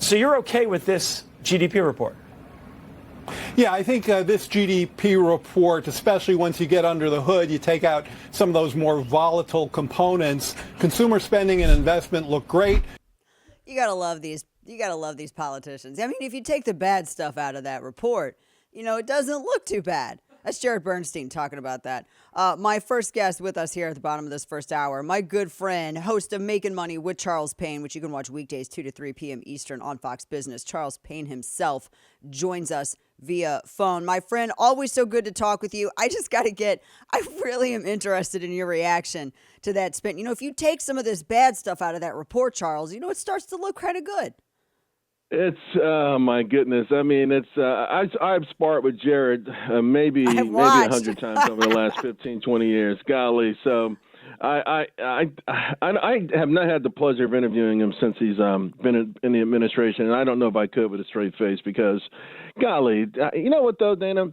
So you're okay with this GDP report? Yeah, I think this GDP report, especially once you get under the hood, you take out some of those more volatile components. Consumer spending and investment look great. You gotta love these. You gotta love these politicians. I mean, if you take the bad stuff out of that report, it doesn't look too bad. That's Jared Bernstein talking about that. My first guest with us here at the bottom of this first hour, my good friend, host of Making Money with Charles Payne, which you can watch weekdays 2 to 3 p.m. Eastern on Fox Business. Charles Payne himself joins us via phone. My friend, always so good to talk with you. I really am interested in your reaction to that spin. If you take some of this bad stuff out of that report, Charles, it starts to look kind of good. It's my goodness. I mean, it's I've sparred with Jared maybe 100 times over the last 15, 20 years. Golly, so I have not had the pleasure of interviewing him since he's been in the administration, and I don't know if I could with a straight face because, golly, you know what though, Dana?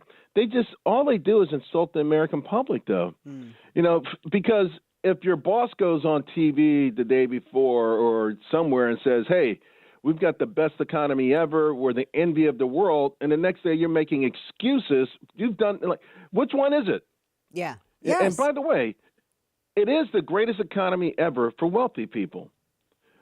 All they do is insult the American public, though. Because if your boss goes on TV the day before or somewhere and says, "Hey, we've got the best economy ever. We're the envy of the world," and the next day you're making excuses. You've done which one is it? Yeah. Yes. And by the way, it is the greatest economy ever for wealthy people.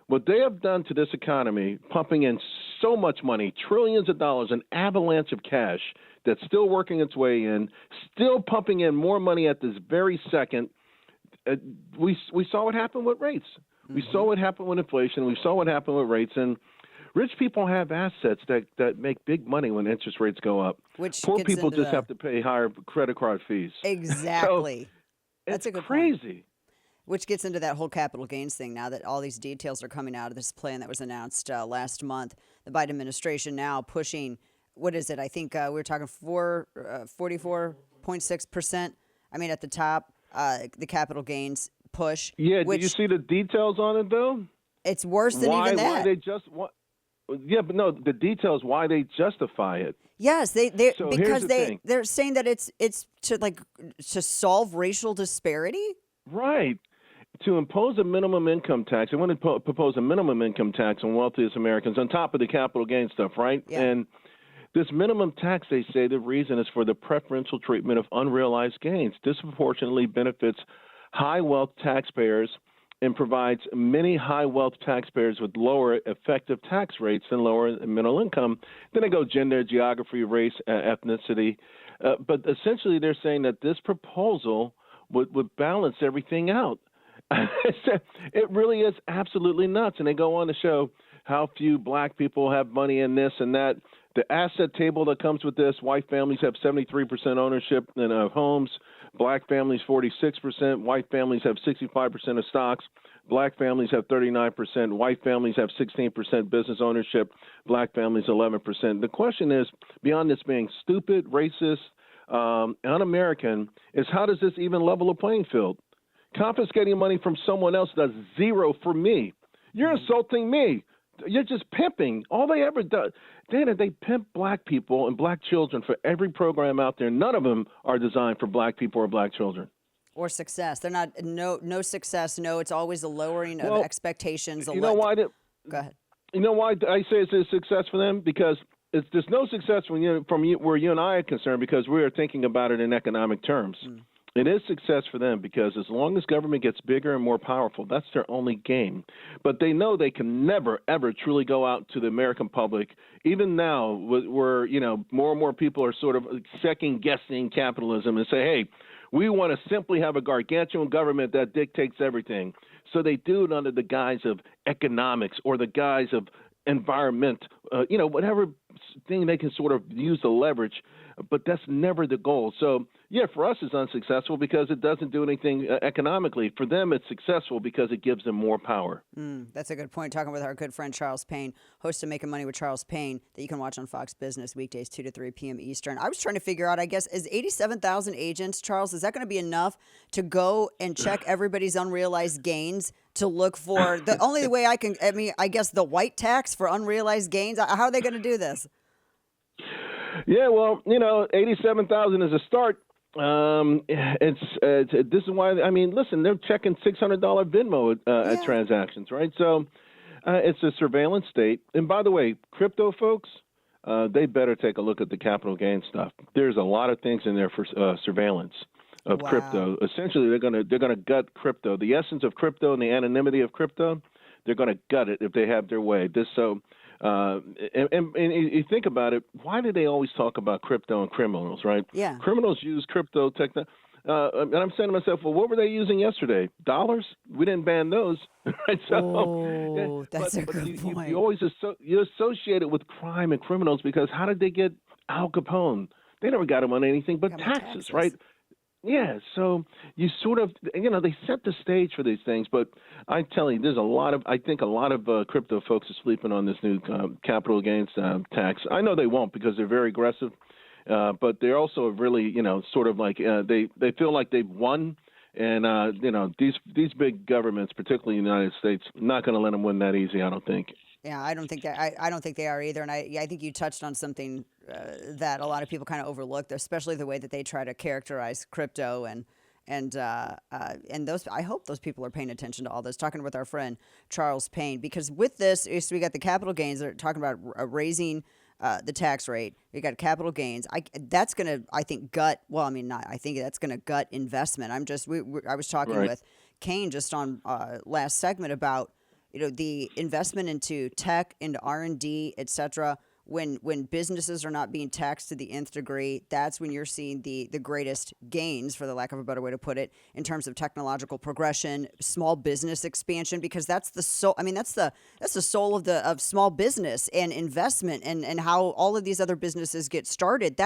What they have done to this economy, pumping in so much money, trillions of dollars, an avalanche of cash that's still working its way in, still pumping in more money at this very second. We saw what happened with rates. We saw what happened with inflation. We saw what happened with rates. And rich people have assets that make big money when interest rates go up. Poor people just have to pay higher credit card fees. Exactly. So That's a good crazy. Point. Which gets into that whole capital gains thing now that all these details are coming out of this plan that was announced last month. The Biden administration now pushing, what is it? I think we were talking 44.6%. I mean, at the top, the capital gains push. Yeah, did you see the details on it, though? It's worse than even that. Why they but no, the details, why they justify it. Yes, because they're saying that it's to solve racial disparity. Right. To impose a minimum income tax. They want to propose a minimum income tax on wealthiest Americans on top of the capital gains stuff, right? Yeah. And this minimum tax, they say the reason is for the preferential treatment of unrealized gains. Disproportionately benefits high wealth taxpayers and provides many high wealth taxpayers with lower effective tax rates than lower middle income. Then they go gender, geography, race, ethnicity. But essentially they're saying that this proposal would balance everything out. It really is absolutely nuts. And they go on to show how few black people have money in this and that. The asset table that comes with this, white families have 73% ownership of homes, black families 46%, white families have 65% of stocks, black families have 39%, white families have 16% business ownership, black families 11%. The question is, beyond this being stupid, racist, un-American, is how does this even level a playing field? Confiscating money from someone else does zero for me. You're insulting me. You're just pimping. All they ever do, Dana, they pimp black people and black children for every program out there. None of them are designed for black people or black children. Or success. They're not, no succccess. No, it's always a lowering of expectations. You know why? Go ahead. You know why I say it's a success for them? Because there's no success from where you and I are concerned because we are thinking about it in economic terms. It is success for them because as long as government gets bigger and more powerful, that's their only game. But they know they can never, ever truly go out to the American public. Even now, where more and more people are sort of second-guessing capitalism and say, hey, we want to simply have a gargantuan government that dictates everything. So they do it under the guise of economics or the guise of environment, whatever thing they can sort of use to leverage. But that's never the goal. So, yeah, for us it's unsuccessful because it doesn't do anything economically. For them, it's successful because it gives them more power. That's a good point. Talking with our good friend Charles Payne, host of Making Money with Charles Payne, that you can watch on Fox Business weekdays 2 to 3 p.m. Eastern. I was trying to figure out, I guess, is 87,000 agents, Charles, is that going to be enough to go and check everybody's unrealized gains to look for the only way I guess the white tax for unrealized gains? How are they going to do this? Yeah, well, 87,000 is a start. This is why, listen, they're checking $600 Venmo transactions, right? So It's a surveillance state. And by the way, crypto folks, they better take a look at the capital gains stuff. There's a lot of things in there for surveillance of crypto. Essentially, they're gonna gut crypto. The essence of crypto and the anonymity of crypto, they're gonna gut it if they have their way. And you think about it, why do they always talk about crypto and criminals, right? Yeah. Criminals use crypto technology. And I'm saying to myself, well, what were they using yesterday? Dollars? We didn't ban those. Right? That's a good point. You always you associate it with crime and criminals because how did they get Al Capone? They never got him on anything but taxes, right? Yeah, so you sort of, they set the stage for these things, but I tell you, I think a lot of crypto folks are sleeping on this new capital gains tax. I know they won't because they're very aggressive, but they're also really, sort of like they feel like they've won, and these big governments, particularly the United States, not going to let them win that easy. I don't think. Yeah, I don't think that. I don't think they are either. And I think you touched on something that a lot of people kind of overlook, especially the way that they try to characterize crypto and those. I hope those people are paying attention to all this. Talking with our friend Charles Payne, because with this, so we got the capital gains. They're talking about raising the tax rate. We got capital gains. That's going to, I think, gut. Well, I mean, not. I think that's going to gut investment. I was talking with Kane just on last segment about the investment into tech, into R&D, et cetera. When businesses are not being taxed to the nth degree, that's when you're seeing the greatest gains, for the lack of a better way to put it, in terms of technological progression, small business expansion, because that's the soul. I mean, that's the soul of small business and investment, and how all of these other businesses get started.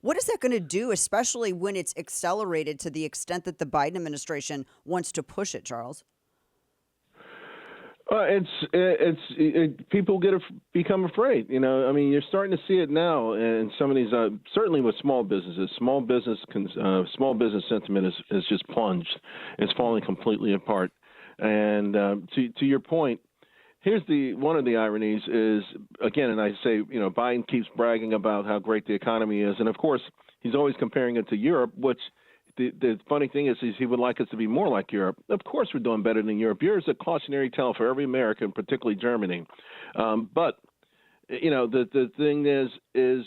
What is that going to do, especially when it's accelerated to the extent that the Biden administration wants to push it, Charles? People become afraid. I mean, you're starting to see it now, and some of these, certainly with small businesses, small business sentiment is just plunged. It's falling completely apart. And to your point, here's one of the ironies is, again, and I say, Biden keeps bragging about how great the economy is, and of course he's always comparing it to Europe, which. The funny thing is he would like us to be more like Europe. Of course, we're doing better than Europe. Europe's a cautionary tale for every American, particularly Germany. But the thing is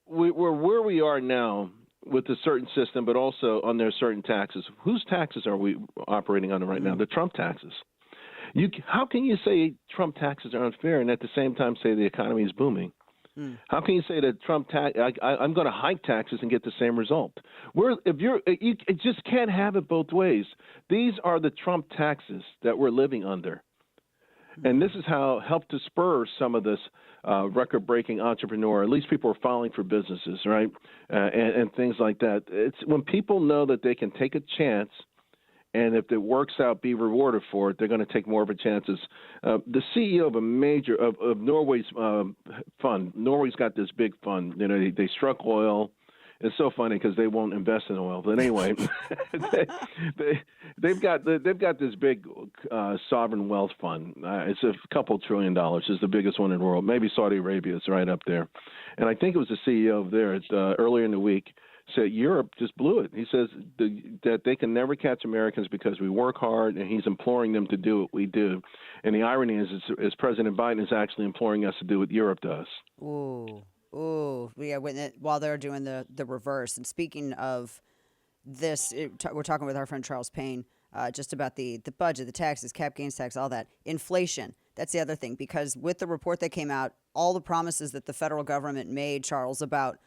we're where we are now with a certain system, but also on their certain taxes. Whose taxes are we operating under right now? The Trump taxes. How can you say Trump taxes are unfair and at the same time say the economy is booming? How can you say that Trump I'm going to hike taxes and get the same result? You just can't have it both ways. These are the Trump taxes that we're living under, and this is how helped to spur some of this record-breaking entrepreneur. At least people are filing for businesses, right, and things like that. It's when people know that they can take a chance. And if it works out, be rewarded for it, they're going to take more of a chances. The CEO of a major of Norway's fund, Norway's got this big fund. They struck oil. It's so funny because they won't invest in oil. But anyway, they've got this big sovereign wealth fund. It's a couple $1 trillion. It's the biggest one in the world. Maybe Saudi Arabia is right up there. And I think it was the CEO of there earlier in the week. Said Europe just blew it. He says that they can never catch Americans because we work hard, and he's imploring them to do what we do. And the irony is President Biden is actually imploring us to do what Europe does. Ooh, yeah. While they're doing the reverse. And speaking of this, we're talking with our friend Charles Payne just about the budget, the taxes, cap gains tax, all that. Inflation. That's the other thing, because with the report that came out, all the promises that the federal government made, Charles, about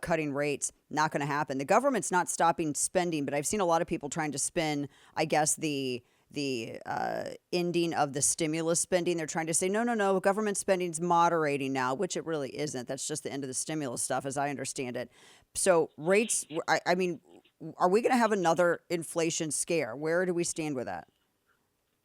cutting rates, not going to happen. The government's not stopping spending, but I've seen a lot of people trying to spin, I guess, the ending of the stimulus spending. They're trying to say, no, government spending's moderating now, which it really isn't. That's just the end of the stimulus stuff, as I understand it. So rates, I mean, are we going to have another inflation scare? Where do we stand with that?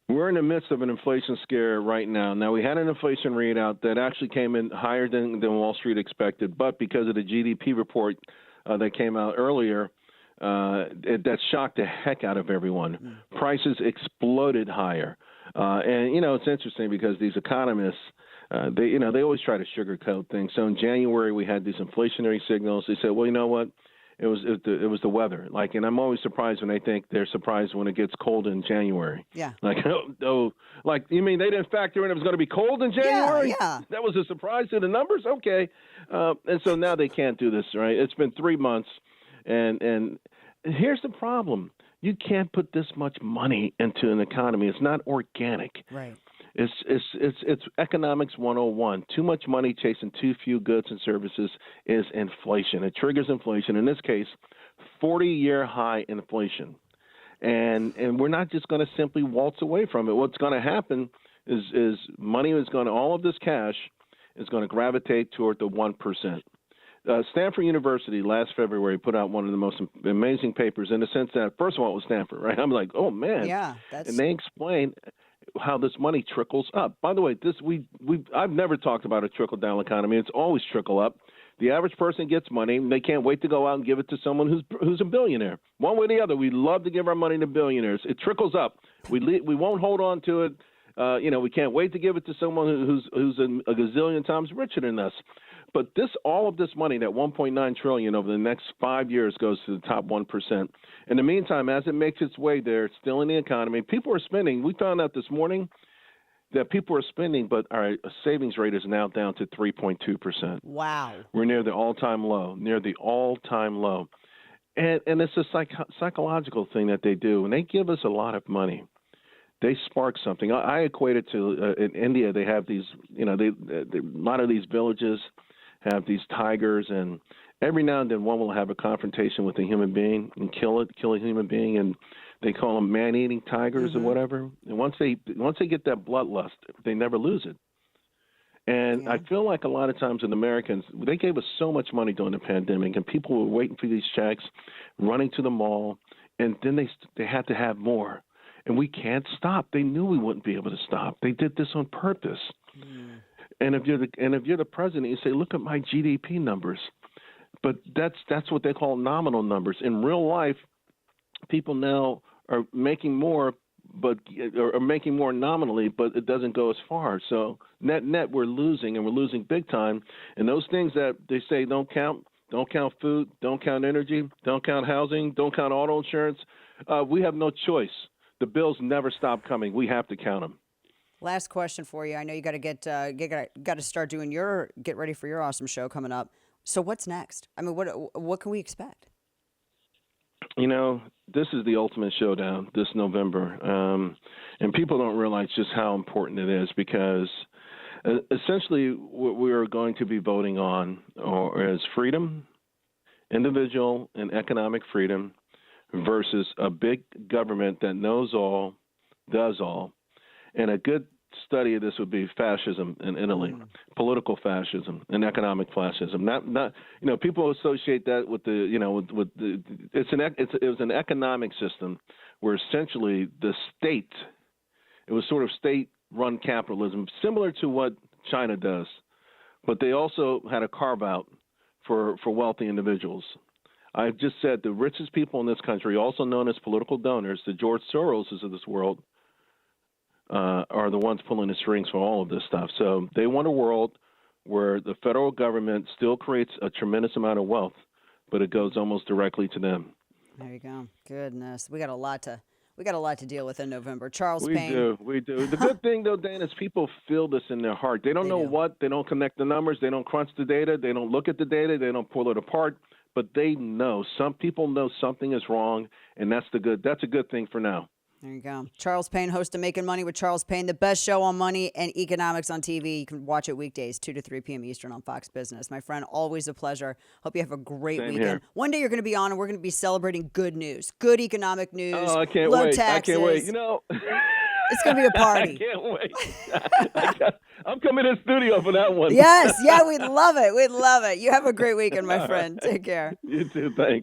We're in the midst of an inflation scare right now. Now, we had an inflation readout that actually came in higher than Wall Street expected, but because of the GDP report that came out earlier, that shocked the heck out of everyone. Prices exploded higher. And, it's interesting because these economists, they always try to sugarcoat things. So in January, we had these inflationary signals. They said, well, you know what? It was the weather. Like, and I'm always surprised when they think they're surprised when it gets cold in January. Yeah. Like, like, you mean they didn't factor in it was going to be cold in January? Yeah. That was a surprise to the numbers? Okay. And so now they can't do this, right? It's been 3 months, and here's the problem. You can't put this much money into an economy. It's not organic. Right. It's economics 101. Too much money chasing too few goods and services is inflation. It triggers inflation. In this case, 40-year high inflation. And we're not just going to simply waltz away from it. What's going to happen is money is going to, all of this cash is going to gravitate toward the 1%. Stanford University last February put out one of the most amazing papers in the sense that, first of all, it was Stanford, right? I'm like, oh, man. Yeah. And they explain how this money trickles up. By the way, I've never talked about a trickle-down economy. It's always trickle up. The average person gets money, and they can't wait to go out and give it to someone who's a billionaire. One way or the other, we love to give our money to billionaires. It trickles up. We won't hold on to it. We can't wait to give it to someone who's a gazillion times richer than us. But all of this money, that $1.9 trillion over the next 5 years, goes to the top 1%. In the meantime, as it makes its way there, it's still in the economy. People are spending. We found out this morning that people are spending, but our savings rate is now down to 3.2%. Wow. We're near the all-time low, And it's a psychological thing that they do. And they give us a lot of money. They spark something. I equate it to in India, they have these, a lot of these villages have these tigers, and every now and then one will have a confrontation with a human being and kill a human being, and they call them man-eating tigers or whatever. And once they get that bloodlust, they never lose it. And I feel like a lot of times in Americans, they gave us so much money during the pandemic, and people were waiting for these checks, running to the mall, and then they had to have more. And we can't stop. They knew we wouldn't be able to stop. They did this on purpose. And if you're the president, you say, "Look at my GDP numbers," but that's what they call nominal numbers. In real life, people now are making more, but are making more nominally, but it doesn't go as far. So net, we're losing, and we're losing big time. And those things that they say don't count food, don't count energy, don't count housing, don't count auto insurance. We have no choice. The bills never stop coming. We have to count them. Last question for you. I know you got to got to start doing get ready for your awesome show coming up. So what's next? I mean, what can we expect? This is the ultimate showdown this November, and people don't realize just how important it is because essentially what we are going to be voting on is freedom, individual and economic freedom, versus a big government that knows all, does all. And a good study of this would be fascism in Italy, political fascism and economic fascism. Not people associate that with it was an economic system where essentially the state, it was sort of state-run capitalism, similar to what China does, but they also had a carve-out for wealthy individuals. I've just said the richest people in this country, also known as political donors, the George Soroses of this world, are the ones pulling the strings for all of this stuff. So they want a world where the federal government still creates a tremendous amount of wealth, but it goes almost directly to them. There you go. Goodness, we got a lot to deal with in November. Charles Payne. We do. The good thing, though, Dan, is people feel this in their heart. They don't know what. They don't connect the numbers. They don't crunch the data. They don't look at the data. They don't pull it apart. But they know. Some people know something is wrong, and that's a good thing for now. There you go. Charles Payne, host of Making Money with Charles Payne, the best show on money and economics on TV. You can watch it weekdays, 2 to 3 p.m. Eastern on Fox Business. My friend, always a pleasure. Hope you have a great weekend. Here. One day you're going to be on, and we're going to be celebrating good news, good economic news, Oh, I can't low wait. taxes. I can't wait. It's going to be a party. I can't wait. I'm coming to the studio for that one. Yes. Yeah, we'd love it. We'd love it. You have a great weekend, my friend. Take care. You too. Thanks.